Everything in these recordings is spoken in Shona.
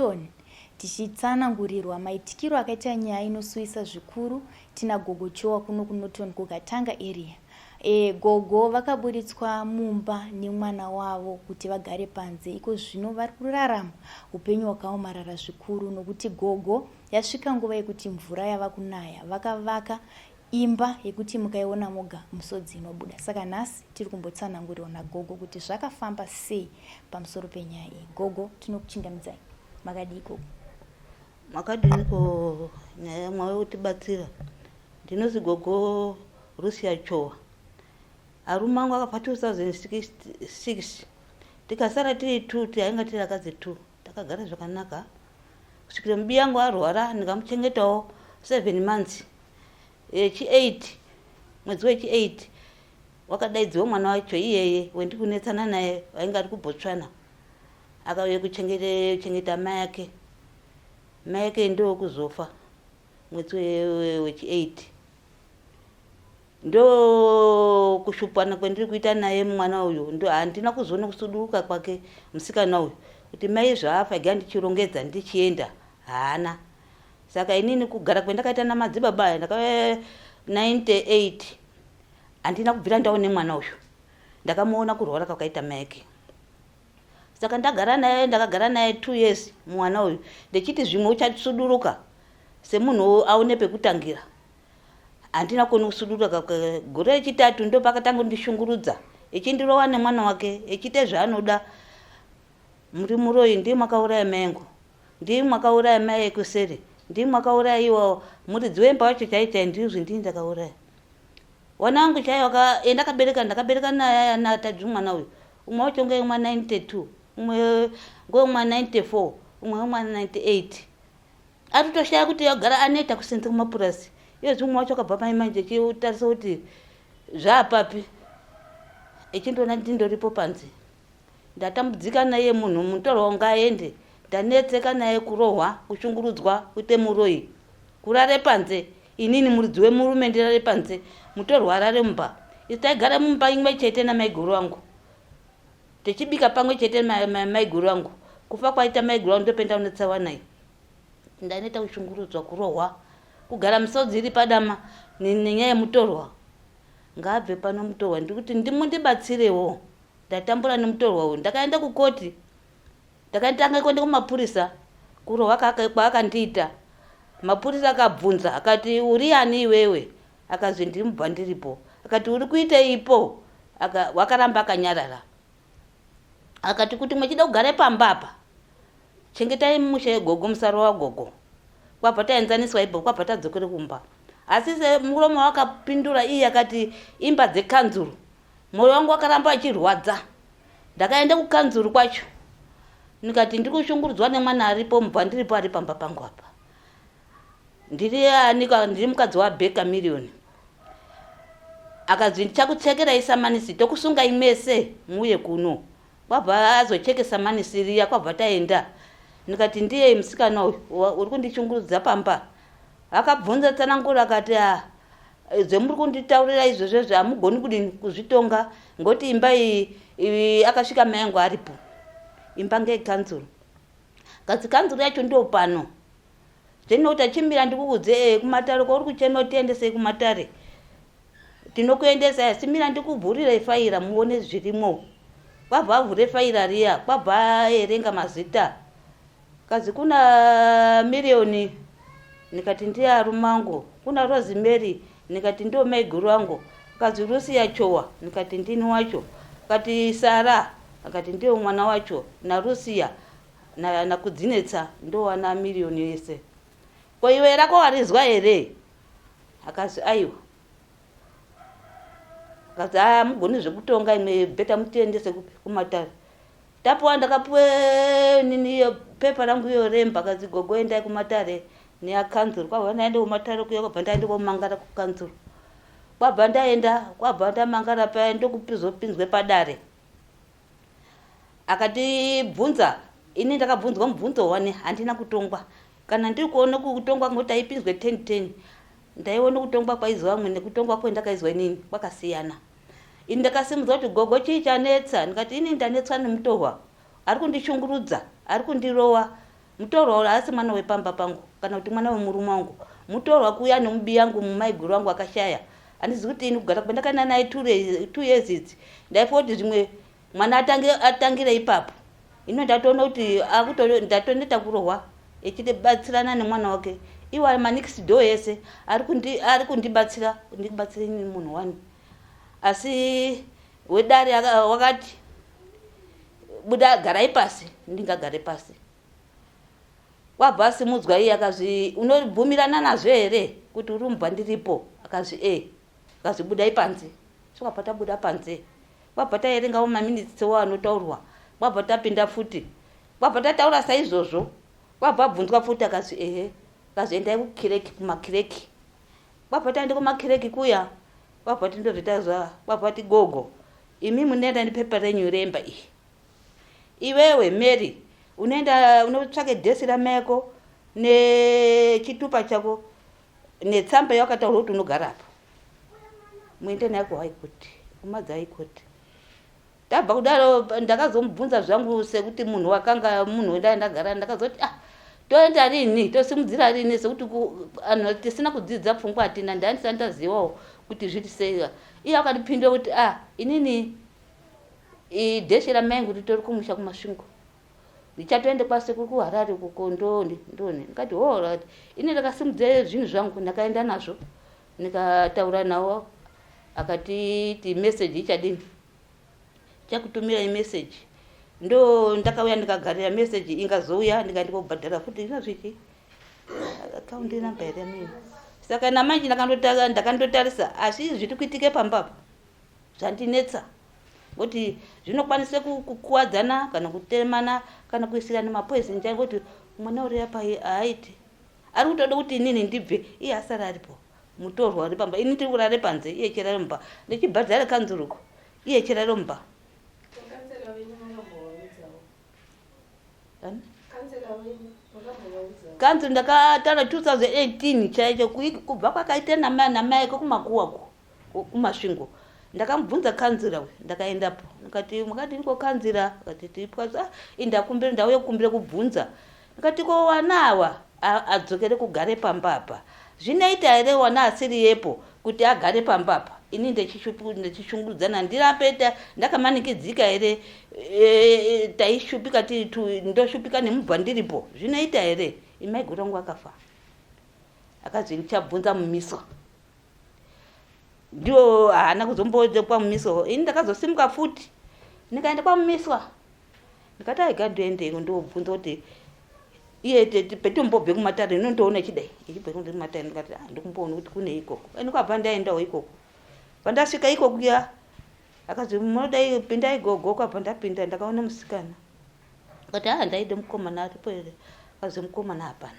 Norton tichitsanangurirwa maitikiro akaita nyaya inosuisa zvikuru. Tina Gogo chowa kuno kuNorton kuKatanga area. Gogo vakaburitswa mumba nemwana wavo kuti vagare panze. Iko zvino vari kurarama upenyu hwakaomarara zvikuru nokuti Gogo yasvika nguva yekuti mvura yava kunaya. Vakavaka imba yekuti mukaiona moga musodzi inobuda. Saka nhasi tiri kumbotsanangurirwa naGogo kuti zvakafamba sei pamusoro penyaya iyi. Gogo, tinokuchingamidzai. Makadii Gogo? Makadiniko nyaya mwawe utibatsira. Ndinozi Gogo Rusia chowa. Arume angu akafa 2006. Tikasara tiri 2, tainga tiri akadzi 2. Takagara zvakanaka. Kusvikira mubi yangu arwara ndikamuchengetawo 7 months. Chi8 mwedzi wechi8 wakadaidziwa mwana wacho iyeye wendikunetsana naye wainga ari kuBotswana. Akauye kuchengeta mai yake. Mai yake ndo kuzofa mwedzi wechi8. Ndo kushupana kwendiri kuita naye mwana uyu ndo handina kuzoona kusuduruka kwake musikana uyu kuti mai zvafa gandichirongedza ndichienda hana. Saka inini kugara kwendakaita namadzibaba ndakave 98 handina kubvira ndaone mwana uyu. Ndakamuona kurwara kwakaita mai yake. Saka ndakagara naye 2 years mwana uyu ndechiti zvimwe uchasuduruka semunhu aone pekutangira. Handina kuona kusuduruka. Gore rechitatu ndo pakatanga kundishungurudza echindirowa nemwana wake echite zvaanoda. Muri muroyi ndiye mwakauraya mai yangu, ndiye mwakauraya mai yekusere, ndiye mwakauraya iwo muridzi wemba wacho chaicha ndizvo ndini ndakauraya. Wana wangu chaiwo ndakabereka naye natadzi mwana uyu. Umwe wacho ngeumwe 92, umwe ngeumwe 94, umwe 98. Aritoshaya kuti yagara aneta kusenza kumapurasi. Iyo umwe wacho akabva paimanje chiutarisa kuti zvaapapi. Echindoona ndindoripo panze. Ndatambudzika naye munhu mutorwa ngaende. Ndanetseka naye kurohwa, kushungurudzwa, kuite muroyi. Kurare panze. Inini muridzi wemurume ndirare panze. Mutorwa arare mumba. Taigara mumba imwe chete namaiguru wangu. Tichibika pamwe chete maiguru wangu. Kufa kwaita maiguru wangu ndopenda unotsawa naye. Ndaneta kushungurudzwa, kurohwa, kugara musodzi iri padama nenyaya yemutorwa. Ngabve pano mutorwa ndikuti ndimundibatsirewo. Ndatambura nemutorwa uyu. Ndakaenda kukoti. Ndakatanga kuenda kumapurisa. Kurohwa kwakandiita. Mapurisa akabvunza akati uri ani iwewe? Akazwi ndiri mubhandiripo. Akati uri kuita ipo? Wakaramba akanyarara. Akati kuti mwechida kugara pamba apa. Chengetai mushe Gogo musaro wa Gogo. Kwabva taenzaniswa ipo kwabva tadzokere kumba. Asi muromo wakapindura iye akati imba dzekanzuru. Moyo wangu wakaramba achirwadza. Ndakaenda kukanzuru kwacho. Nikati ndiri kushungurudzwa nemwana aripo mubhandiripo ari pamba pangu apa. Ndiri mukadzi waBeka Million. Akazwi ndichakutsekera isamanisi tokusunga imese muye kuno. Kwabva azocheke samanisi riya kwabva taenda. Nikati ndiye musikana uyu uri kundishungurudza pamba. Akabvunza tsanangura akati zvemuri kunditaurira izvozvo zvamugoni kudini kuzvitonga ngoti imba iyi akasvika mai yangu aripo. Imba ngekanzuru. Kazi kanzuru yacho ndio pano. Ndinoti chimira ndikukudze kumatare ko uri kuchema tiendese kumatare. Tinokuendesa simira ndikubvurira ifaira muone zvirimo. Kwabva avhure faira riya, kwabva erenga mazita. Kazi kuna Million, nikati ndiye arumangu. Kuna Rosemary, nikati ndio maiguru wangu. Kazi Rusia chowa, nikati ndini wacho. Kati Sara, nikati ndio mwana wacho. Na Rusia, na kudzinetsa, ndo wana Million yese. Kwa iwe rako warizwa ere. Akazi aiwa. Kazi mugoni zvekutonga imwe beta mutiendese kumatare. Tapuwa ndakapuwe nini pepa rangu iyo remba kazi Gogo endai kumatare neakanzuru. Kwabva ndaenda kumatare kuyo kwabva ndaenda komangara kukanzuru. Kwabva ndamangara paya ndokupinzwe padare. Akatibvunza, ini ndakabvunzwa mubvunzo wane handina kutongwa. Kana ndiri kuona kutongwa ngoti aipinzwe 10-10. Ndaiona kutongwa kwaizwa amwe nekutongwa kwendakaizwa inini kwakasiyana. Ini ndakasimudzwa kuti Gogo chii chanetsa. Ndikati ini ndanetswa nemutorwa. Ari kundishungurudza, ari kundirowa. mutorwa asi mwana wepamba pangu kana kuti mwana wemurume wangu, mutorwa kuya nomubi yangu mumaiguru wangu akashaya. Handizi kuti ini kugara kwandakana naye 2 years idzi ndaifa kuti zvimwe mwana atangire ipapo. Ino ndatoona kuti ndatoneta kurohwa echibatsirana nemwana wake. Iwa manix do yese ari kundibatsira ini munhu wani. Asi wedare wakati buda garai pasi, ndingagare pasi. Wabva simudzwa iye akazi unobvumirana nazvo here kuti uri mubhandiripo? Akazi akazi budai panze. Swakabva tabuda panze. Wabva taerengawo maminitsi wanotaurwa. Wabva tapinda futi. Wabva tataura saizvozvo. Wabva abvunzwa futi akazi akazi endai kukireki, kumakireki. Wabva taenda kumakireki kuya. Wabva tindozvitazva. Wabva ti Gogo, imi munoenda nepepa renyu remba iyi. Iwewe Mary unotsvake dhesi rameko nechitupa chako netsamba yakataurwa kuti unogara apo. Muende naye kuhigh court, kumadzi court. Tabva kudaro ndakazomubvunza zvangu sekuti munhu wakanga munhu ndagara ndakazoti toenda rini, tosimudzira rini sekuti anhu tisina kudzidza pfungwa atina, ndandisa ndazivawo kuti zviti sei. Iye akandipindura kuti inini dhesi ramai kuti tori kumusha kumasvingo. Ndichatoende kwasekuru kuHarare kuko ndoni. Ndikati right. Ini ndakasimudza zvinhu zvangu ndakaenda nazvo. Nikataura nawo akati message ichadini. Chakutumira message. Ndo ndakauya ndikagarira message ingazouya ndikaenda kubhadhara futi izvozvi. Account number here mimi. Saka namanje ndakandotarisa asi zviri kuitike pambapa. Zvandinetsa. Kuti zvinokwanise kukuwadzana kana kutemana kana kuisirana mapoison njani kuti mwana uri apa aiti. Ari kutoda kuti inini ndibve iye asara aripo. Mutorwa ari pamba. Ini ndiri kurare panze iye chirare mumba. Ndichibhadhara kanzuruko. Iye chirare mumba. Kanzu ndakatara 2018 chaicho kubva kwakaita namai kumakuwako kumasvingo. Ndakamubvunza kanzira we ndakaendapo. Ndikati mukati ndiko kanzira akati tipwaza indakumbira ndauye kukumbira kubvunza. Ndikati ko wanawa adzokere kugare pambapa. Zvinoita here wana asiri yepo kuti agare pambapa. Ini ndechishungurudzana ndirapeta ndakamanikidzika here taishupika ndoshupika nemubhandiripo. Zvinoita here imai gurangu akafa. Akazi nchabvunza mumiswa. Ndio haana kuzomboje kwa mumiswa. Ini ndakazosimuka futi. Nikaenda kwa mumiswa. Ndikati aigadende ndobvunza kuti iye petimbobve kumatare nondoona chidai. Ichibve kumatare ndikati ndikumboona kuti kune ikoko. Ndikabva ndaendawo ikoko. Pandasvika ikoko kuya akazi munodai pindai Gogo. Kwabva ndapinda ndakaona musikana. Akati ndaide mukomana aripo here. Akazi mukomana hapana.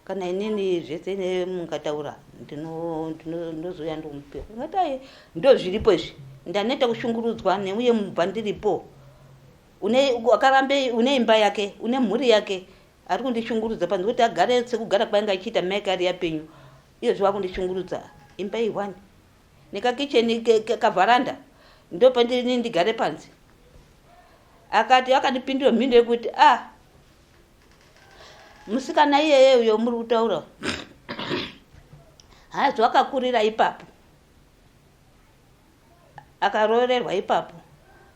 Kana inini zvese mungataura ndinozoya ndomupe. Ngati ndo zviripo izvi. Ndaneta kushungurudzwa neuye mubhandiripo. Akarambe une imba yake, une mhuri yake. Ari kundishungurudza panze kuti agare sekugara kwainga achiita mai ari yapenyu. Iyo zva kundishungurudza. Imba i1. Nekakicheni kavharanda. Ndo pandini ndigare panze. Akati akandipindura mhindo yekuti musikana iyeye uyo muri kutaura. Hazo akakurira ipapo. Akarorerwa ipapo.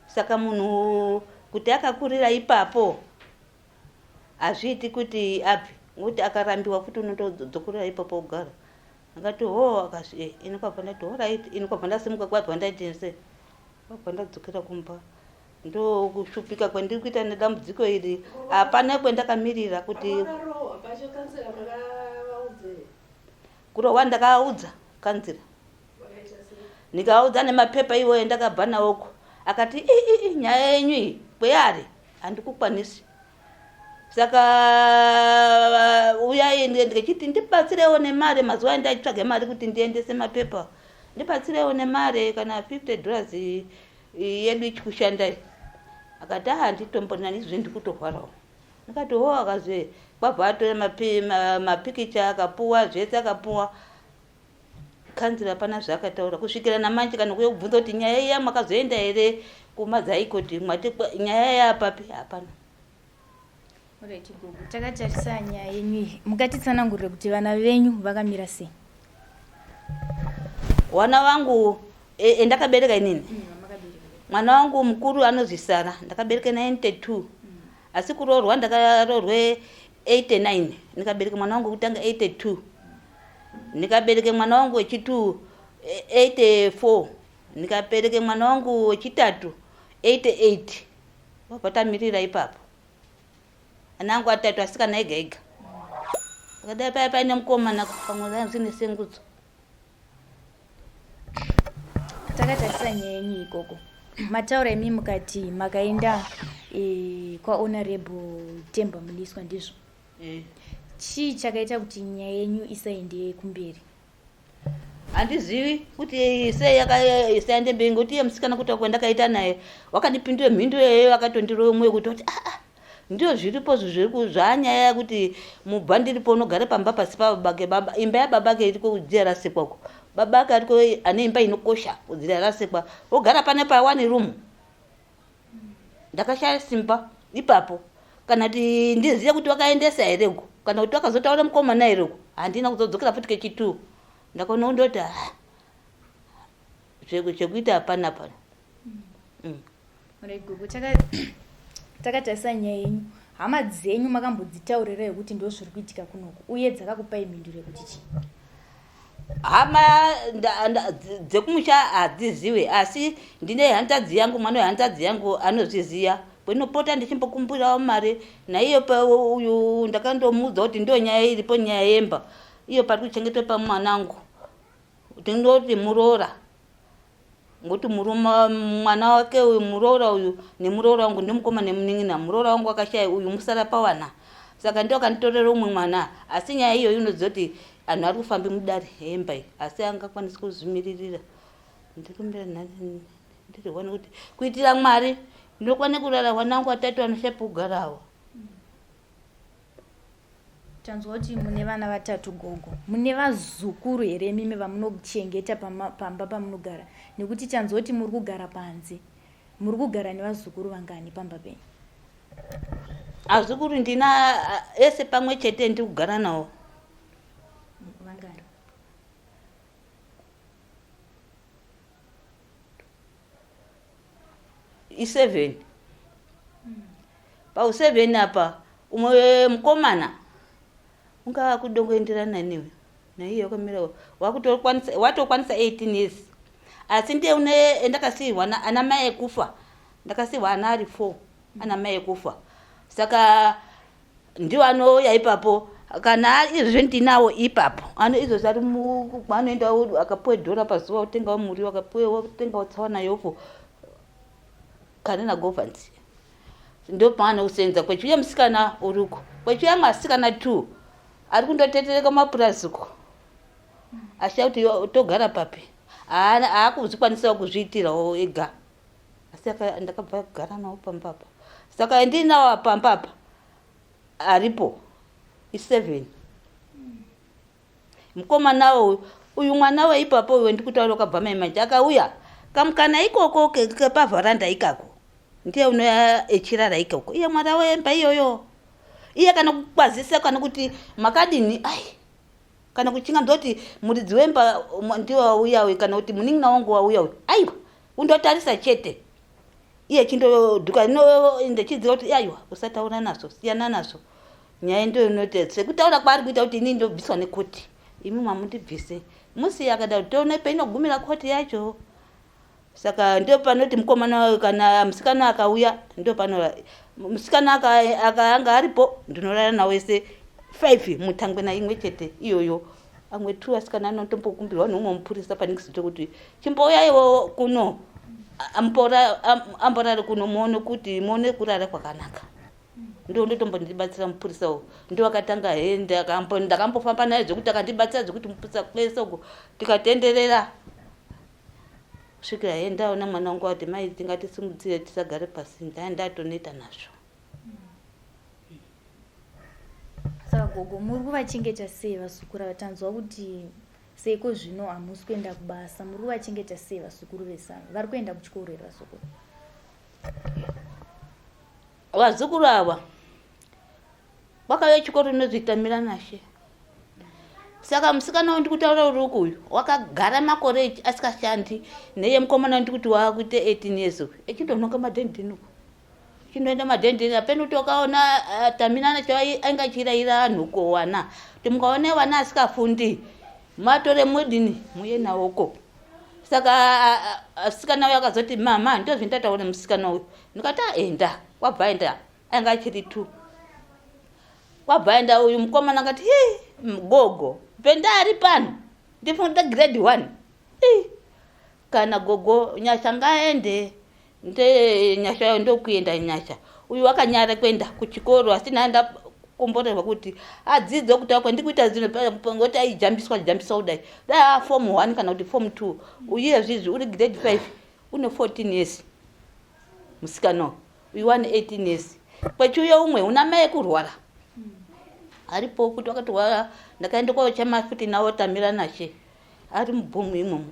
Saka munhu kuti akakurira ipapo azviiti kuti abve. Ngokuti akarambiwa futi unotodzokorera ipapo kugara. Akati akazi inokabva ndati right, inokabva ndasimuka kwabva ndaiti se. Kwabva ndadzokera kumba. Ndo kushupika kwandiri kuita nedambudziko iri hapana kwendakamirira kuti kurohwa ndakaudza kanzira. Ndikaudza nemapepa iwo ndakabva nawoko. Akati nyaya yenyu iyi kweyari handikukwanisi. Saka uyai ndikachiti ndibatsirewo nemare mazuva ndachitsvaga mari kuti ndiendese mapepa. Ndibatsirewo nemare kana $50 yedu ichikushandai. Akati handitombona izvi ndikutorwarawo. Ndikati akazi kwabva atora mapikicha akapuwa zvese akapuwa. Kanzira pana zvakataura kusvikira namanje kana kuye kubvunza kuti nyaya iya makazoenda here kumadzi haikoti mwati nyaya yapapi hapana. Alright Gogo, takatarisa nyaya yenyu mukatitsanangurire kuti vana venyu vakamira sei? Wana wangu ndakabereka inini. Mwana wangu mkuru anozwi Sara, ndakabereka 92. Asi kuroorwa ndakarorwe 89. Nikabereka mwana wangu kutanga 82. Nikabereka mwana wangu wechitu 84. Nikabereka mwana wangu wechitatu 88. Wapatamirira ipapo. Anangu atatu asikana ega ega. Akadai paya paine mukomana pamwe zine sengudzo. Takatarisa nyaya yenyu ikoko. Mataura emi mukati makaenda kwa Honorable Temba Muniswa ndizvo. Chii chakaita kuti nyaya yenyu isaende kumberi? Handizivi kuti sei yakasaende mberi ngoti iye musikana kuti kwandakaita naye wakandipindure mhindu yeyo akatondirowe mwoyo kuti ndio zviripo zvanyaya kuti mubhandiripo unogara pamba pasi pababake baba imba yababake iri kudzirasekwako babake ariko ane imba inokosha kudzirasekwa ogara pane pa one room. Ndakashaya simba ipapo kana kuti ndiziye kuti wakaendesa hereko kana kuti wakazotaura mukomana hereko handina kuzodzokera futi kechitu ndakaona ndoti chekuita hapana pana. Gogo, takatarisa nyaya yenyu hama dzenyu makambodzitaurira yekuti ndo zviri kuitika kunoku uye dzakakupai mhinduro yekuti chii? Hama dzekumusha hadziziwe asi ndine handadzi yangu mwana wehandadzi yangu anozviziya kwenopota ndichimbokumbirawo mare naiyo uyu ndakandomuudza kuti ndio nyaya iripo nyaya yemba iyo pari kuchengetwa pamwanangu ndinoti muroora ngoti mwana wake uyu muroora uyu nemuroora wangu ndimukoma nemunin'ina muroora wangu akashaya uyu musara pawana saka ndio kanditorera umwe mwana asi nyaya iyo inoziva kuti anhu ari kufambe mudare hemba asi angakwanisi kuzvimiririra ndikumbira ndiriwana kuti kuitira Mwari ndinokwane kurara wanangu atatu anoshape kugarawo. Tanzwa kuti mune vana vatatu Gogo, mune vazukuru here mimi vamunochengeta pamba pamunogara nekuti tanzwa kuti muri kugara panze muri kugara nevazukuru vangani pamba penyu? Azukuru ndina ese pamwe chete ndi kugara nawo. Vangani? I7. Pa u7 apa umwe mukomana unga kudongoenderana newe na hiyo kamera watokwanisa 18 years asi ndiye une ndakasirwa ana mai kufa ndakasirwa ana ari 4 ana mai kufa saka ndio anoya ipapo kana izvo ndinawo ipapo ano izo zari anoenda akapuwe dora pazuva utenga muri akapuwe utenga utsawana yoko kana na government ndio paano usenza kwechuya musikana uruko kwechuya masikana 2 ari kundotetereka mapurasiko ashauti togara papi haakuzvikwanisa kuzviitirawo ega asi ndakabva kugara nawo pambapa saka ndinawo pambapa aripo i7 mukomanawo uyu mwana weipapo uyo ndikutaura ukabva maimanje akauya kamukana ikoko kepavharanda ikako ndiye unoya echirara ikoko iye mwana wemba iyoyo iye kana kukwazisa kana kuti makadini ai kana kuchinga ndoti muridzi wemba ndiye wauya kana kuti munin'ina wangu wauya aiwa undotarisa chete iye chindodhuka ndochidziva kuti aiwa usataura nazo siyana nazo nyaya ndio inoti sekutaura kwaari kuita kuti inini ndobviswa nekoti imi mamundibvise musi akada toone peinogumira koti yacho saka ndio panoti mukomana kana musikana akauya ndio pano musikana anga aripo ndinorara nawo ese 5 mutangwe na imwe chete iyoyo amwe 2 asikana anotombokumbirwa nomwe mupurisa paningisicho kuti chimbouya iwo kuno amborare kuno muone kuti muone kurara kwakanaka ndio ndotombondibatsira mupurisa uwo ndio akatanga ndakambofamba naye zvekuti akandibatsira zvekuti mupurisa kwese uko tikatenderera kusvikira ndaona mwana wangu ati mai tingatisimudzire tisagare pasi ndatoneta nazvo. Saka Gogo muri kuvachengeta sei vasukuru vatanzwa kuti seiko zvino hamusi kuenda kubasa muri kuvachengeta sei vasukuru vesano vari kuenda kuchikoro here vasukuru? Vazukuru ava Wakauya chikoro inozvitamira nashe. Saka musikana wandikutaura uri uyu wakagara makore asikashandi neye mukomana ndikuti wakuite 18 years echindononga madhendeni uko. Chindoenda madhendeni apeno kuti wakaona taminana chainga chiraira anhu kowana. Kuti mukaone wana asikafundi matore mwedini muye nawoko. Saka asikana uyu akazoti mama ndozvindataura musikana uyu. Ndikati enda wabva enda anga achiri 2. Wabva enda uyu mukomana akati Gogo pendari pano ndifunda grade 1. Kana Gogo nyasha ngaende nde nyasha ndokuenda nyasha. Uyu wakanyara kuenda kuchikoro asina anda komborerwa kuti adzidze kuti akwa ndikuita zino ngoti aijambiswa kudai. Da form 1 kana kuti form 2. Uye zvizvi uri grade 5 une 14 years. Musikano uyu 18 years. Kwechuyo umwe una mai kurwara. Aripo kuti wakatwara ndakaenda kochema futi nawo tamira nashe. Ari mubhumu imomo.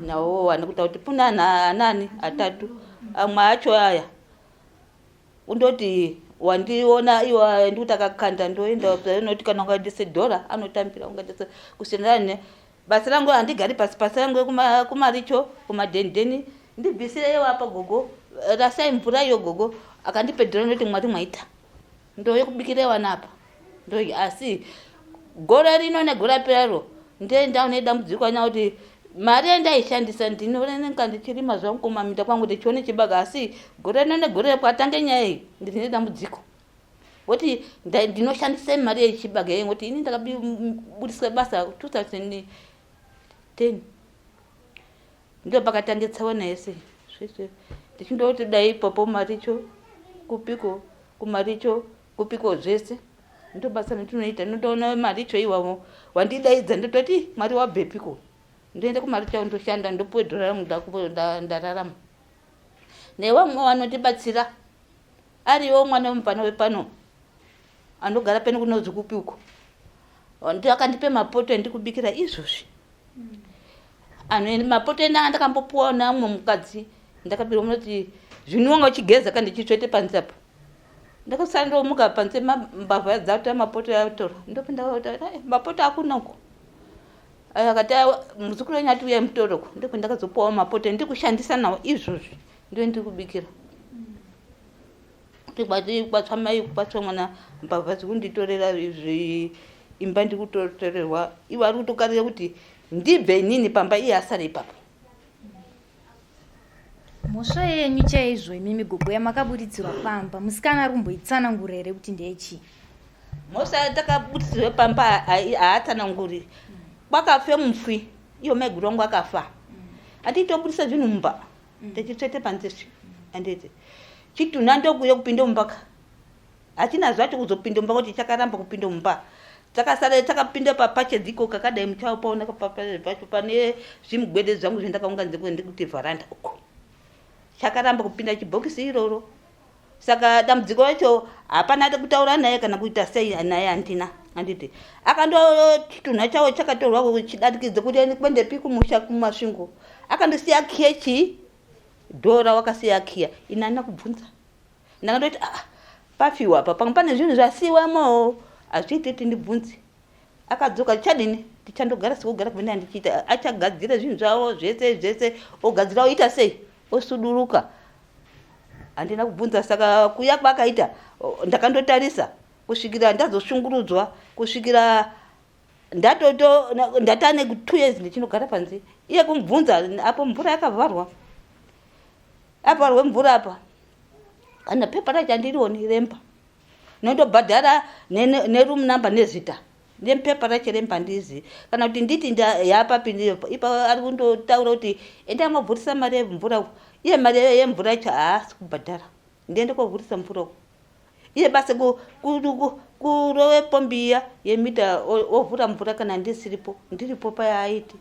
Nawo anokuta kuti puna nani atatu. Amwe acho aya. Undoti wandiona iwa ndikutakakanda ndoenda noti kana ungadise $1 anotambira ungadise kusenderana basa rangu andigari pasi rangu kumaricho kumadhendeni ndibvisire yewa apa Gogo rasai mvura yo Gogo akandipe $1 noti Mwari mwaita ndoyo kubikire wana apa ndo asi gore rino negora peraro ndenda unedambudziko anya kuti mari endaishandisa ndinorenga ndichirima zvangu kumamita kwangu ndichione chibaga asi gore rino negore kwatange nyaya ndine dambudziko woti ndinoshandisa mari yechibaga yengu kuti ini ndakabudisa basa 2010 ndo pakatange tsaona yese zvese ndichindoti dai popo maricho kupiko kumaricho kupiko zvese ndo basa ndinoita ndoona maricho iwawo wandidaidza ndototi mari wabhepiko ndoenda kumaricho ndoshanda ndopuwe $1 ndararama newamwe wanotibatsira ariwo mwana wemupano wepano anogara peno kunozvi kupi uko ndakandipe mapoto ndikubikira izvozvi mapoto enda ndakambopuwa namwe mukadzi ndakapirwa munoti zvinonga uchigeza kandi chitsvete panze apo ndakasara ndomuka panze mbavha dzata mapoto yatora ndopinda mapoto akunako akati muzukuru wenyati uya mutoroko ndiko ndakazopuwa mapoto ndikushandisa nawo izvozvi ndo ndikubikira tikwati kwatsva mai kwatsva mwana mbavha dzikunditorera Imba ndikutorerwa iwa ari kutokarira kuti ndibve nini pamba iye asari ipapo. Mhosva yenyu chaizvo imimi Gogo yamakabuditsirwa pamba musikana ari kumboitsanangura here kuti ndechi? Mhosva takabuditsirwa pamba haatsananguri. Kwakafe mufwi iyo maiguru wangu akafa. Anditobudisa zvinhu mumba ndichitsvete panzesvi anditi chitunha ndokuye kupinde mumbaka hatina zvacho kuzopinde mumba kuti chakaramba kupinde mumba takasara takapinde papachedziko kakadai muchawo paona pacho pane zvimugwede zvangu zvendakaunganidza ndikuti vharanda uko chakaramba kupinda chibhokisi iroro. Saka dambudziko racho hapana kutaura naye kana kuita sei naye handina anditi akando chitunha chawo chakatorwa chidarikidze kuti kwendepi kumusha kumasvingo akandosiya kechi dhora wakasiya kia inana kubvunza ndakandoti pafiwa apa pamwe pane zvinhu zvasiwamo hazviiti ndibvunzi akadzoka chadini tichandogara sikugara kuvena ndichiita achagadzira zvinhu zvavo zvese ogadzira oita sei osuduruka handina kubvunza. Saka kuya kwakaita ndakandotarisa kusvikira ndazoshungurudzwa kusvikira ndatane 2 years ndichinogara panze iye kumubvunza apo mvura yakavharwa avharwe mvura apa kana pepa racho handirioni remba nondobhadhara neroom number nezita nepepa racho remba ndizi kana kuti nditi yapapindire ipa ari kundotaura kuti enda mabvurisa mari yemvura iye mari yemvura yacho haasi kubhadhara ndiende kovhurisa mvura uko iye basi kurove pombi iya yemita ovhura mvura kana ndisiripo ndiripo payaaiti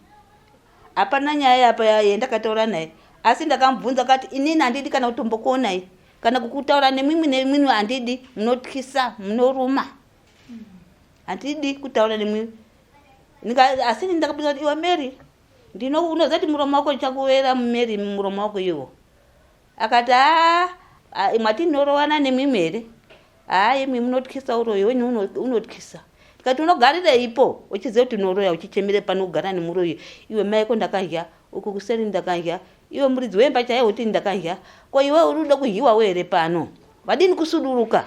hapana nyaya apa yendakataura naye asi ndakamubvunza kati inini handidi kana kutombokuonai kana kukutaura nemimwe handidi munotyisa munoruma handidi kutaura nemimwe asi ndakabvunza kuti iwe Mary unozati muromo wako chakuvera Mary muromo wako iwo akati mwati ndinorowana nemimwe here hayi mimi munotyisa uroyi wenyu unotyisa. Tikati unogarire ipo uchiziva kuti unoroya uchichemere pano kugara nemuroyi. Iwe mai ko ndakadya, uku kuseri ndakadya, iwe muridzi wemba chaiwo kuti ndakadya. Ko iwe uri kuda kudyiwa here pano? Vadini kusuduruka?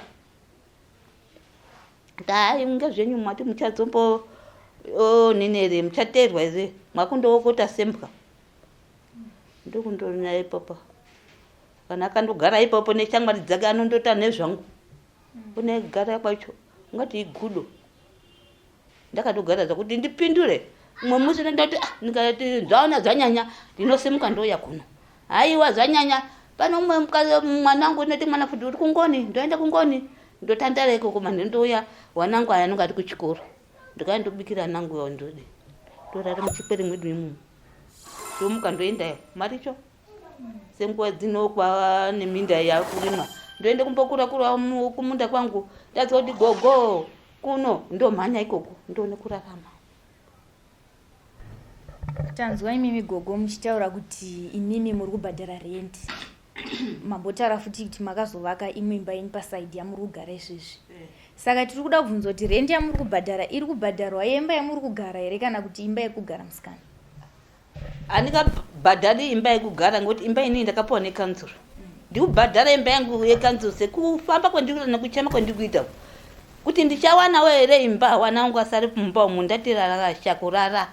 Hayi ngezvenyu mwati muchadzombo nenere muchateerwa here mwakundookota sembwa. Ndokundorina ipapo. Kana akandogara ipapo neshamwari dzake anondota nezvangu. Kune gara kwacho ngati igudo. Ndakatogara zvakuti ndipindure. Mumwe musi ndati ndikati zvaona zvanyanya ndinosimuka ndoya kuno. Haiwa zvanyanya pano mwanangu neti mwana futi uri kungoni ndoenda kungoni ndotandareko koma ndoya wanangu aya anonga ari kuchikoro. Ndikaenda ndobikira nangu yawo ndode. Ndorara muchipere mwedu imu. Ndomuka ndoendayo maricho. Senguva dzinokwa neminda yakurima. Ndoende kumbokura kumunda kwangu. Ndazwa kuti gogo kuno ndomhanya ikoko ndone kurarama. Tanzwa imimi gogo muchitaura kuti imimi muri kubhadhara rent. Mambotaura futi kuti makazovaka imwe imba yenyu pasaidi yamuri kugara izvizvi. Saka tiri kuda kubvunza kuti rent yamuri kubhadhara iri kubhadharwa yemba yamuri kugara here kana kuti imba yekugara musikana? Andikabhadhari imba yekugara ngekuti imba inini ndakapiwa nekanzuro. Ndikubhadhara imba yangu yekanzuro sekufamba kwandikuita nekuchema kwandikuita. Kuti ndichawanawo here imba wanangu asari mumba umu ndatirara shakurara.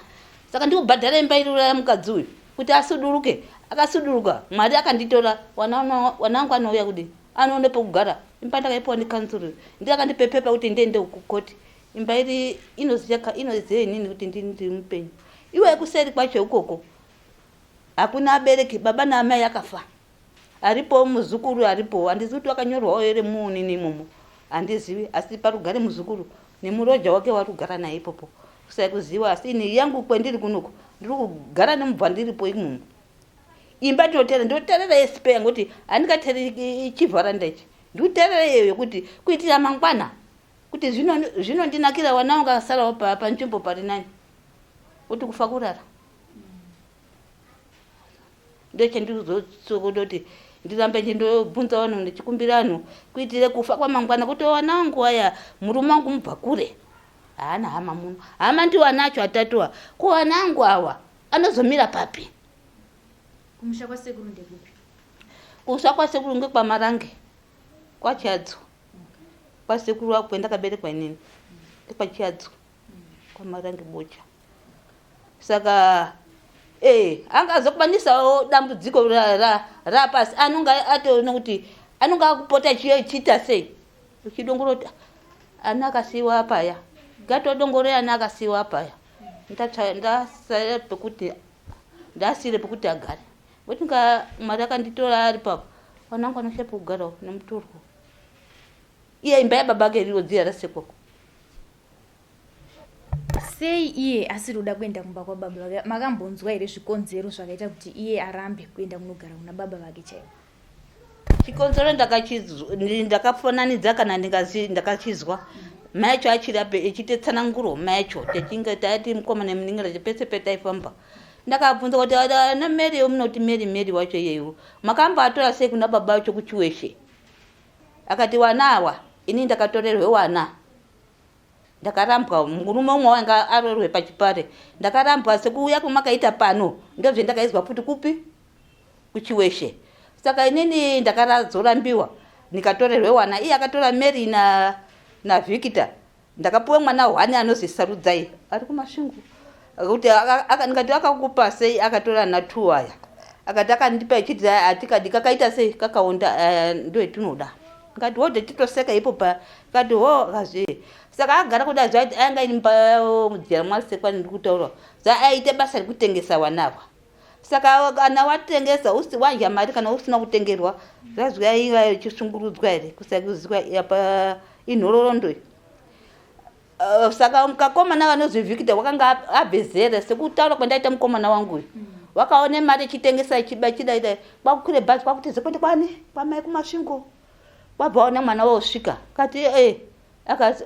Saka ndikubhadhara imba irurara mukadzi uyu kuti asuduruke. Akasuduruka Mwari akanditora wanangu anouya kuti anoone pekugara. Imba ndakaipiwa nekanzuro. Ndakakandipepepa kuti ndiende kukoti. Imba iri inoziva inini kuti ndiri mupenyu. Iwe kuseri kwacho ukoko hakuna abereki, baba naamai akafa. Aripo muzukuru aripo, handizivi kuti wakanyorwawo here muunini imomo. Handizivi, asi parugare muzukuru nemuroja wake wari kugara naye ipopo. Kusai kuziva, asi ini yangu kwendiri kunoko ndiri kugara nemubva ndiripo imomo. Imba ndoterera yesipeya ngoti handingateri chivharanda ichi. Ndikuterera iyoyo kuti kuitira mangwana kuti zvino ndinakira wanangu asarawo panzvimbo pari nani. Kuti kufa kurara. Ndochendizotsokodoti ndirambe ndindobvunza vanhu ndichikumbira vanhu kuitire kufa kwamangwana kuti wanangu aya murume wangu mubva kure. Haana hama muno. Hama ndiwo anacho atatuwa. Ko wanangu awa anozomira papi? Kumusha kwasekuru ndekupi? Kusha kwasekuru ngekwamarange. Kwachiadzo. Kwasekuru wako ndakaberekwa inini. Kwachiadzo. Kwamarange bocha. Saka angazokubanisawo dambudziko rapasi anonga atoona kuti anonga akupota achiita sei. Uchidongorota ana akasiiwa apaya. Gatodongorera ana akasiiwa apaya. Ndasire pekuti agare. Kuti Mwari akanditora ari papo. Wanangu anoshape kugara nemutorwa. Iye imba yababa ake iriwo dziya rasekoko. Sei iye asiri kuda kuenda kumba kwa baba vake? Makambonzwa here zvikonzero zvakaita kuti iye arambe kuenda kunogara kuna baba vake chaivo? Chikonzero ndakafananidza kana ndakachizwa. Maicho achiri echitotsanangura maicho techinge taiti mukomana muningira pese petaifamba. Ndakabvunza kuti ana Mary yomunoti Mary wacho iyeyo makamboatora sei kuna baba vacho kuchiweshe. Akati wana awa ini ndakatorerwe wana. Ndakarambwa murume umwe wanga arorwe pachipare. Ndakarambwa sekuuya kumakaita pano ndozve ndakaizwa futi kupi kuchiweshe. Saka inini ndakazorambiwa nikatorerwe wana. Iye akatora Mary na Victor. Ndakapuwa mwana wani anozi Sarudzai ari kumasvingo. Kuti ndikati akakupa sei akatora na 2 aya. Akati akandipa ichiti atikadi kakaita sei kakaonda ndo etinoda. Ngati wode titoseka ipo pa kati kazi. Saka agara kuda zvaiti anga imba mujera mwalisekwani ndikutaura. Aite basa rekutengesa wanava. Saka kana watengesa usi wanja mari kana usina kutengerwa zvazwa iva chisungurudzwa here kusakuzwa apa inhororondo. Saka mukakomana vanozvi Victor wakanga abvezera sekutaura kwendaita mukomana wangu. Wakaone mari chitengesa chidaida kwakukure bhazi kwakuteze kwende kwani kwamai kumasvingo. Wabvaona mwana wosvika kati akati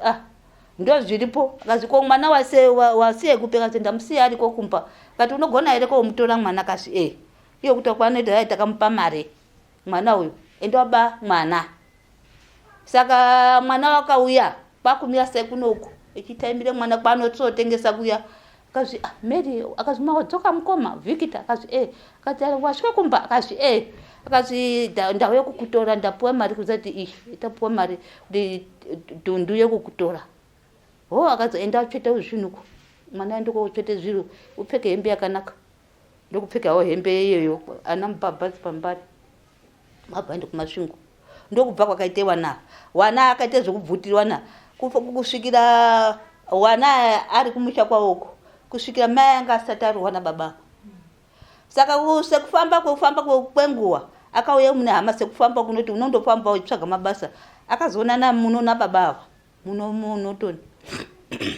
ndo zviripo akazi ko mwana wasiye kupeka zenda musiya ariko kumpa kati unogona here ko mutora mwana kasi iyo kuti kwanoita takamupa mari mwana uyu enda ba mwana. Saka mwana wakauya kwakumira sekunoku echitaimire mwana kwanototengesa kuya. Akazi Mary akazi mawadzoka mukoma Victor akazi akazi wasvika kumba akazi akazi ndauya kukutora ndapuwa mari kuzati itapuwa mari kuti tundu yekukutora. Akazi enda uchete zvinhuko mwana ndikochete zviro upfeke hembe yakanaka ndokupfekawo hembe iyoyo ana mubhabhazi pambari mabhandi kumasvingo ndokubva kwakaite wana akaite zvekubvutirwana kusvikira wana ari kumusha kwawoko kusvikira mai anga asati arohwa nababa. Saka sekufamba kwenguva akauya mune hama sekufamba kunoti unondofamba uchitsvaga mabasa akazoonana muno nababa ava muno Norton.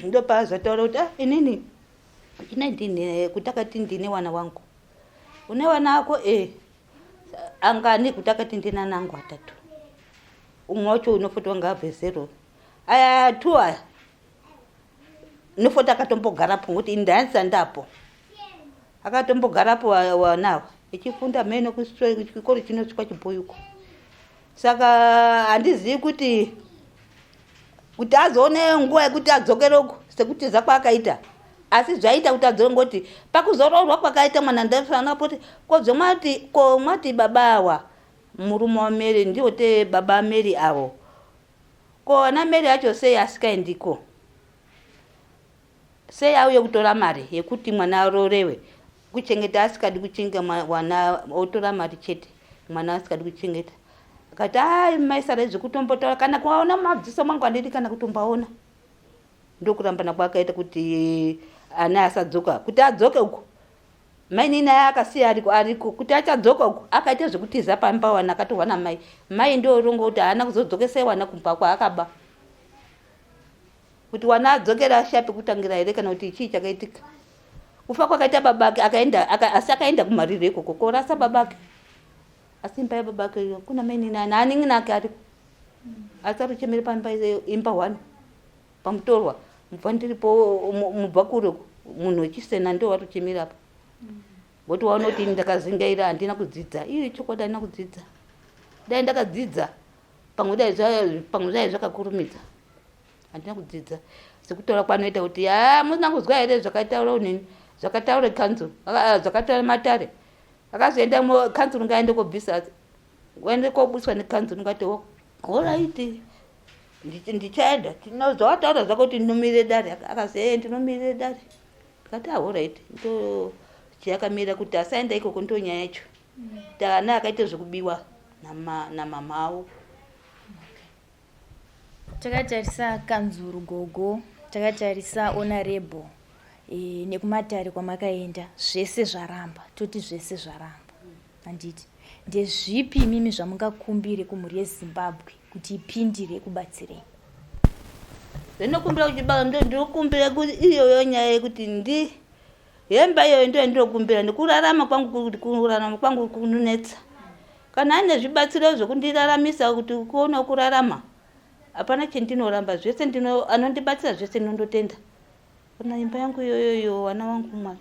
Ndo paazataura kuti inini ndine kutakati ndine wana wangu une wana wako angani kutakati ndina nangu atatu umwe wacho unofotwa ngabve zero aya tu aya nofota akatombogarapo ngoti ndaanza ndapo akatombogarapo wanawa echifunda meno kuchikoro chinosvika chibhoyuko. Saka handizivi kuti azoone nguva yekuti adzokeroko sekuti zakwaakaita asi zvaita kuti adzore ngoti pakuzoroorwa kwakaita mwana ndafana poti kodzo mwati baba awa murume wa Mary ndiwo te baba Mary avo kona Mary acho sei asikaendiko sei auye kutora mari yekuti mwana arorewe kuchengeta asikadi kuchinga mwana otora mari chete mwana asikadi kuchengeta akati maisara zvekutombotaura kana kwaona madziso mangu andidi kana kutombaona ndokurambana kwakaita kuti ana asadzoka kuti adzoke uko maini naye akasiya ariko kuti achadzoka uko akaita zvekutiza pamba wana akatorwa mai ndorongo kuti haana kuzodzokesa wana kumba kwaakaba kuti wana adzokera ashape kutangira here kana kuti chii chakaitika. Kufa kwakaita babake akaenda kumariro ikoko korasa babake asi imba yababake kuna maini naye naningi nake ariko asi aruchemere pamba imba 1 pamutorwa mubva ndiripo mubva kure munhu wechisena ndo waruchemera apo ngoti waonoti ndakazingaira handina kudzidza chokwadi handina kudzidza dai ndakadzidza pamwe dai zvakakurumidza handina kudzidza sekutora kwanoita kuti musina kuzwa here zvakataura unini zvakataura kanzuru zvakataura matare akazoenda kanzuru ngaende kobvisa waende kobuswa nekanzuru ngati alright ndichaenda tinozvawataura zvako kuti ndinomire dare akazi ndinomirire dare ndikati alright ndo chiakamira kuti asaenda ikoko ndonyaya yacho kuti ana akaita zvekubiwa namama avo. Takatarisa kanzuru Gogo, takatarisa honorable nekumatare kwamakaenda zvese zvaramba toti zvese zvaramba handiti ndezvipi imimi zvamungakumbire kumhuri yeZimbabwe kuti ipindire kubatsirei? Ndinokumbira kuti iyoyo nyaya yekuti hemba iyoyo ndo ndinokumbira nekurarama kwangu kunonetsa kana ane zvibatsiro zvekundiraramisa kuti kuona kurarama hapana chendinoramba zvese anondibatsira zvese ndinondotenda. Kuna imba yangu yoyoyo wana wangu Mwari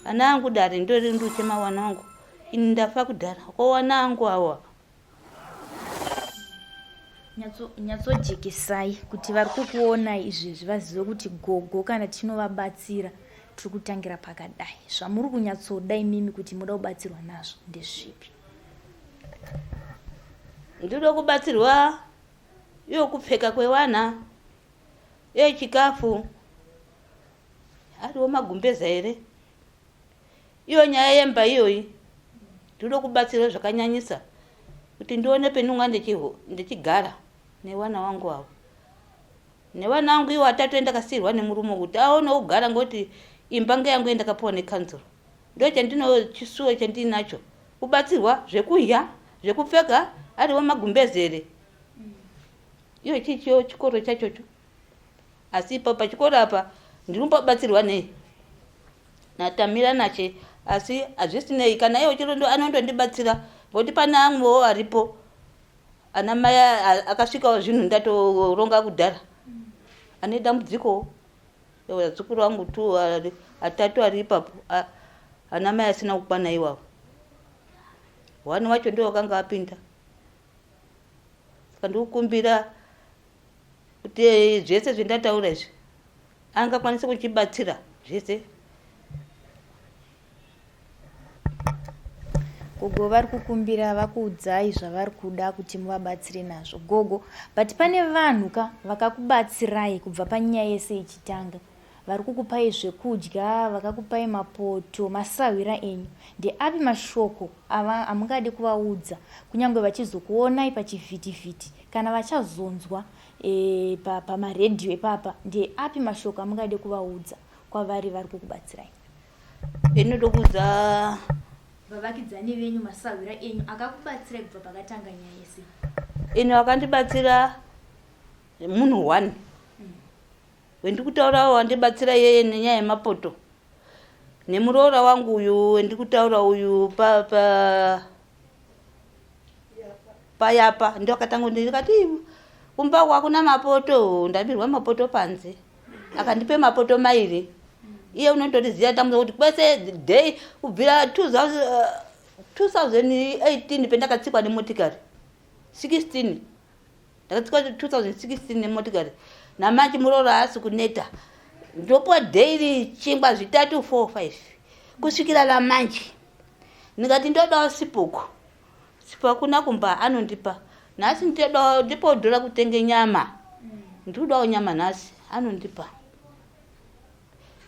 ana angu dare ndori nduchema wana wangu ini ndafa kudhara ko wana angu awa nyatsojekesai kuti vari kukuona izvezvi vazive kuti Gogo kana tinovabatsira tiri kutangira pakadai zvamuri kunyatsoda imimi kuti muda kubatsirwa nazvo ndezvipi? Ndoda kubatsirwa iyo kupfeka kwewana iyo chikafu ariwo magumbeza here iyo nyaya yemba iyoyi ndoda kubatsirwa zvakanyanyisa kuti ndione penunga ndichigara newana wangu avo newana wangu iwo atatu endakasirwa nemurume kuti aone kugara ngoti imba ngeyangu endakapuwa nekanzuro ndo chandinochishuwa chandinacho kubatsirwa zvekudya zvekupfeka ariwo magumbezere iyo chicho chikoro chachocho asi ipa pachikoro apa ndinombabatsirwa natamira nache asi hazvisinei kana iwo chirondo anondondibatsira ngoti pane amwewo aripo ana mai akasvikawo zvinhu ndatoronga kudhara ane dambudziko vazukuru vangu tu atatu ari ipapo ana mai asina kukwana iwavo wani wacho ndo wakanga apinda saka ndikukumbira kuti zvese zvendataura izvi angakwanisa kuchibatsira zvese. Gogo vari kukumbira vakuudzai zvavari kuda kuti muvabatsire nazvo. Gogo, but pane vanhu vakakubatsirai kubva panyaya yese ichitanga, vari kukupai zvekudya, vakakupai mapoto, masawira enyu. Ndeapi mashoko amungade kuvaudza kunyange vachizokuonai pachivhitivhiti kana vachazonzwa pamaredhiyo ipapa? Ndeapi mashoko amungade kuvaudza kwavari vari kukubatsirai? Inotokuudza vavakidzani venyu, masawira enyu akakubatsirai kubva pakatanga nyaya yese. Ino akandibatsira munhu 1 wendikutaura wandibatsira yeye nenyaya yemapoto, nemuroora wangu uyu wendikutaura uyu payapa ndio akatanga ndikati kumba kwakuna mapoto, ndabirwa mapoto panze, akandipe mapoto mairi. Iye unotoriziya tamuza kuti kwese day kubvira 2018 pendakatsikwa nemotikari 16 ndakatsikwa 2016 nemotikari, namanje muroora haasi kuneta, ndopuwa daily chingwa 3, 4, 5 kusvikira namanje. Ndikati ndodawo sipuku hakuna kumba anondipa. Nhasi ndipo dhora kutenge nyama, ndikudawo nyama nhasi anondipa.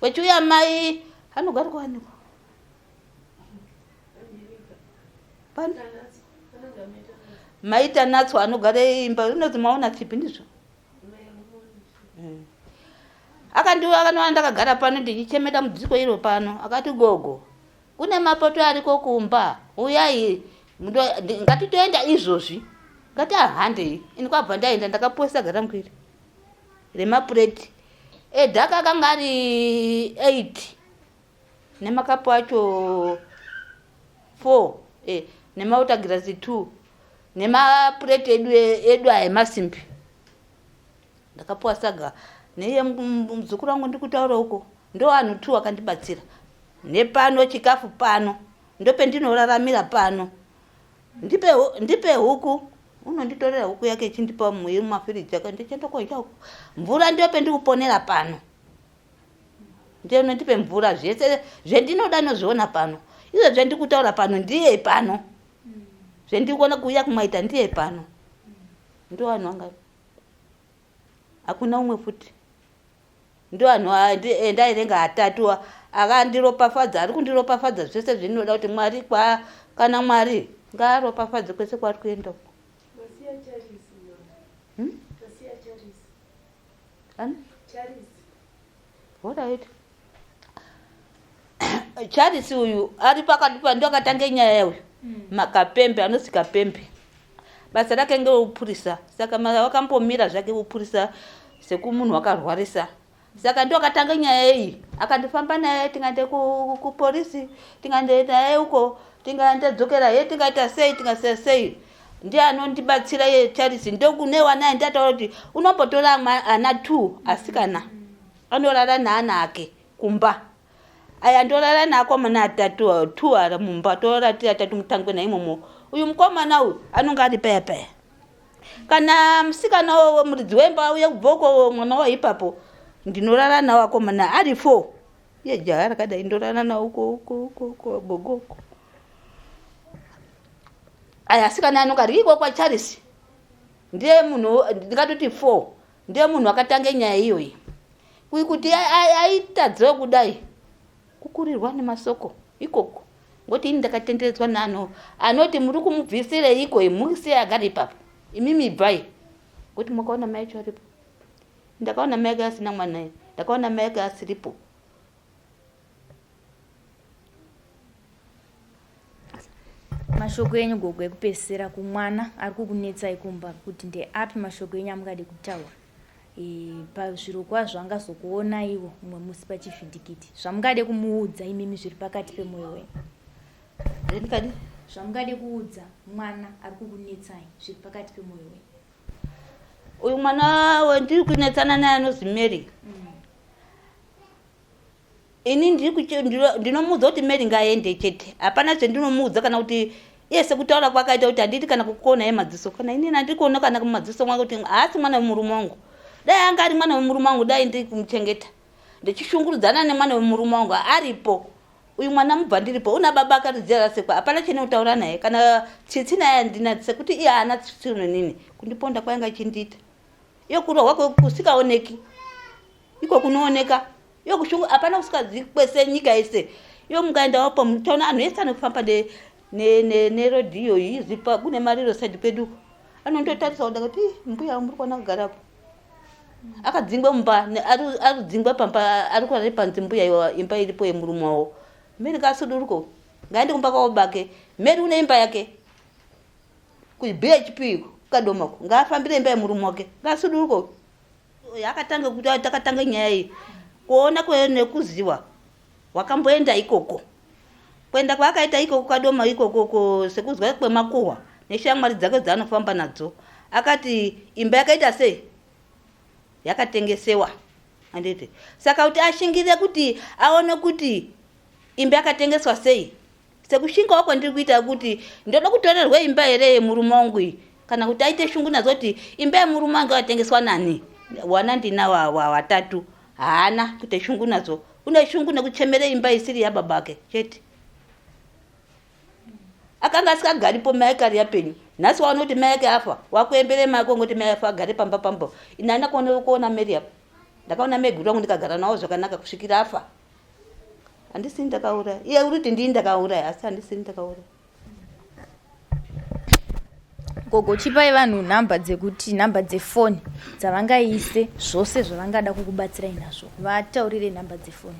Wechuya mai anogara kwaaniko maita natswa anogare Imba, unoti maona chipi ndizvo. Akandiwa ndakagara pano ndichichemeda mudziko iro pano, akati Gogo kune mapoto ariko kumba, uyai ngatitoenda izvozvi, ngati ahande. Ini kwabva ndaenda ndakaposa gara mkwiri remapureti edhaka akanga ari 8 nemakapu acho 4 nemautagirasi 2 nemapureti edu ayemasimbi. Ndakapuwa saga neiye muzukuru wangu ndikutaura huko, ndo vanhu 2 vakandibatsira. Nepano chikafu pano ndopendinoraramira pano. Ndipe huku, unonditorera huku yake chindipa mumafiriji akandichenda koita huku. Mvura ndio pendikuponera pano. Ndiye unondipe mvura, zvese zvendinoda nozviona pano. Izvo zvendikutaura pano ndiye pano. Zvendikuona kuuya kumaita ndiye pano. Ndo vanhu vanga. Hakuna umwe futi. Ndo vanhu ndairenga 3 akandiropafadza, ari kundiropafadza zvese zvinoda kuti Mwari kana Mwari ngaaropafadze kwese kwari kuenda uko. Charles uyu ari pakati ndio akatange nyaya uyu. Makapembe anosika pembe. Basa rake ngeupurisa, saka wakambomira zvake upurisa sekumunhu wakarwarisa. Saka ndio akatanga nyaya iyi, akandifamba naye tingaende kupolisi, tingaenda naye huko, tingaendedzokera ye tingaita sei. Ndiye anondibatsira ye Charles, ndio kune wana ndataura kuti unombotora ana 2 asikana. Anorara naana ake kumba. Aya ndorara nako mana 2 ari mumba, torara 3 mutangwe na imomo. Uyu mukomana uyu anonga ari paya. Kana musikana muridzi wemba uye kubvoko mwana wa ipapo, ndinorara nawo akomana ari 4. Ye jaha rakadai ndorara nawo huko Gogo. Aya asikana anonga riko kwa Charles. Ndiye munhu ndikatoti 4. Ndiye munhu akatange nyaya iyoyi. Kuti aitadze kudai kukurirwa nemasoko ikoko. Ngoti ini ndakatenderedzwa nano anoti muri kumubvisire iko imusi agari papa. Imimi bvai. Kuti mukaona mai choripo. Ndakaona mai asina mwana. Ndakaona mai asiripo. Mashoko enyu Gogo ekupesera kumwana ari kukunetsai kumba kuti ndeapi mashoko enyu amungade kutaura? Pazviro kwazvo angazokuona iwo mumwe musi pachivhindikiti. Zvamungade kumuudza imimi zviri pakati pemwoyo wenyu. Ndikadi zvamungade kuudza mwana ari kukunetsai zviri pakati pemwoyo wenyu. Uyu mwana wendiri kunetsana naye anonzi Mary. Ini ndinomuudza kuti Mary ngaende chete. Hapana zvendinomuudza kana kuti yese kutaura kwakaita kuti handiti kana kukuona yemadziso kana inini handikuona kana kumadziso mwangu kuti asi mwana wemurume wangu. Dai anga ari mwana wemurume wangu dai ndiri kumuchengeta ndichishungurudzana nemwana wemurume wangu aripo. Uyu mwana mubva ndiripo una baba akaridzira sekwa hapana chinokutaura naye kana tsitsi naye handina sekuti iye haana tsitsi nini kundiponda kwainga chindiita. Iyo kurohwa kusikaoneki iko kunooneka. Iyo kushungu hapana kusikadzikwese nyika yese. Iyo mukaenda wapo mutaona anhu ese anofamba nerodhiyo iyi zipa kune mariro side pedu anondotarisa kuda kuti mbuya muri kuona kugarapo akadzingwa mumba ari dzingwa pamba ari kurara panzimbuya imba iripo yemurume wawo. Meri kasuduruko ngaende kumba kwawo bake meri une imba yake kuBHP kadomako ngaafambire imba yemurume wake ngasuduruko yakatanga kuti takatanga nyaya iyi kuona nekuziwa wakamboenda ikoko kwenda kwakaita ikoko kadoma ikoko sekuzwa kwemakuhwa neshamwari dzake dzaanofamba nadzo akati imba yakaita sei yakatengesewa anditi saka kuti ashingire kuti aone kuti imba yakatengeswa sei sekushingawo kwandiri kuita kuti ndoda kutorerwa imba here yemurume wangu iyi kana kuti aite shungu nazo kuti imba yemurume wangu yatengeswa nani wana ndina watatu haana kuite shungu nazo une shungu nekuchemere imba isiri yababake chete akanga asikagaripo mai kari yapenyu nhasi waona kuti mai yake afa wakuembere mai ako ngoti mai afa agare pamba inana kuona meri apo ndakaona meguru wangu ndikagara nawo zvakanaka kusvikira afa handisini ndakauraya iye uri kuti ndii ndakauraya asi handisini ndakauraya. Gogo chipai vanhu nhamba dzekuti nhamba dzefoni dzavangaise zvose zvavangada kukubatsirai nazvo vataurire nhamba dzefoni.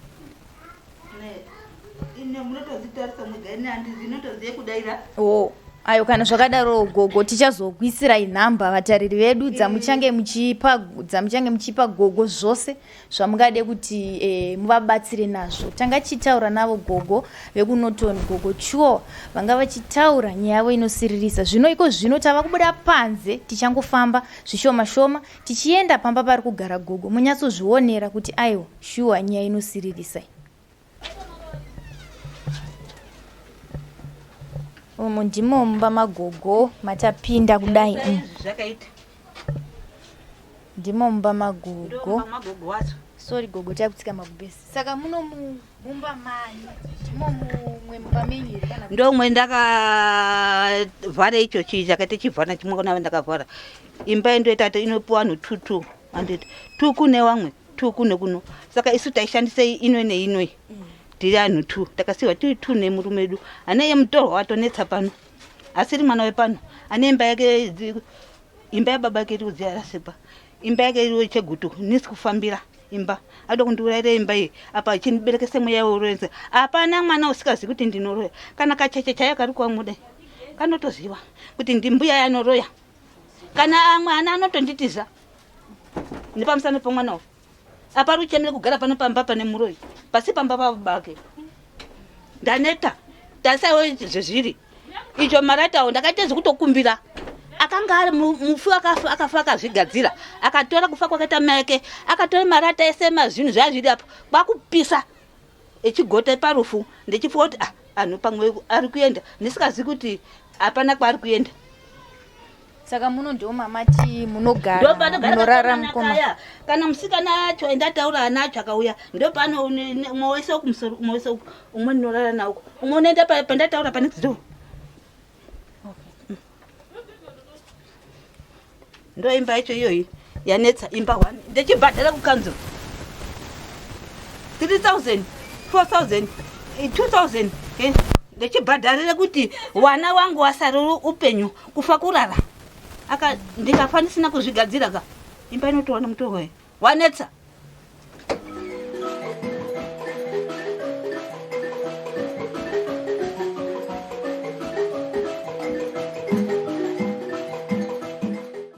Ine munotozitarisa mwega ine handizinotoziye kudaira. Ayo kana zvakadaro Gogo tichazokuisirai nhamba vatariri vedu dzamuchange muchipa Gogo zvose zvamungade kuti muvabatsire nazvo. Tanga chitaura navo Gogo vekuNorton Gogo chuo vanga vachitaura nyaya yavo inosiririsa. Zvino iko zvino tava kubuda panze tichangofamba zvishoma shoma tichienda pamba pari kugara Gogo munyatsozvionera kuti aiwa shuwa nyaya inosiririsa. Umu ndimo mumba maGogo matapinda kudai. Ndimo mumba maGogo. Sorry Gogo takutsika mabubesi. Saka muno mumba mani. Ndimo mumwe mumba menyu kana ndo mwe ndakavhara icho chii chakaite chivhara chimwe kuna ndakavhara. Imba indoita inopuwa vanhu 2 anditi 2 kune wamwe 2 kune kuno. Saka isu taishandise inwe neinwe. Tiri anhu 2 takasiwa tiri 2 nemurume wedu ane yemutorwa watonetsa pano asiri mwana wepano ane imba yake imba yababa yake iri kudziya rasekwa imba yake iri chegutu nisi kufambira imba ado kundiurayira imba iyi apa chiniberekese mweya weuroenze hapana mwana usikazi kuti ndinoroya kana kacheche chaya kari kwamudai kanotoziva kuti ndimbuya yanoroya kana amwe ana anotonditiza nepamusana pomwana apa ruchemere kugara pano pamba pane muroyi pasi pamba pabake ndaneta tasaiwo zvezviri icho maratawo ndakaite zvekutokumbira akanga ari mufu akafa akazvigadzira akatora kufa kwakaita maike akatora marata ese mazvinhu zvazviri apo kwakupisa echigota parufu ndechifuwa kuti anhu pamwe ari kuenda ndisikazivi kuti hapana kwaari kuenda. Saka muno ndio mamati munogara munorara mukoma kana musikana acho endataura ana acho akauya ndio pano umwe wese kumusoro umwe wese umwe ndinorara nawo umwe unoenda pandataura pane dzo. Ndo imba icho iyoyi yanetsa imba 1 ndechibhadhara kukanzo 3000 4000 2000 ndechibhadharira kuti wana wangu wasari upenyu kufa kurara aka ndikafanisina kuzvigadzira ka imba inotoona mutorwa wanetsa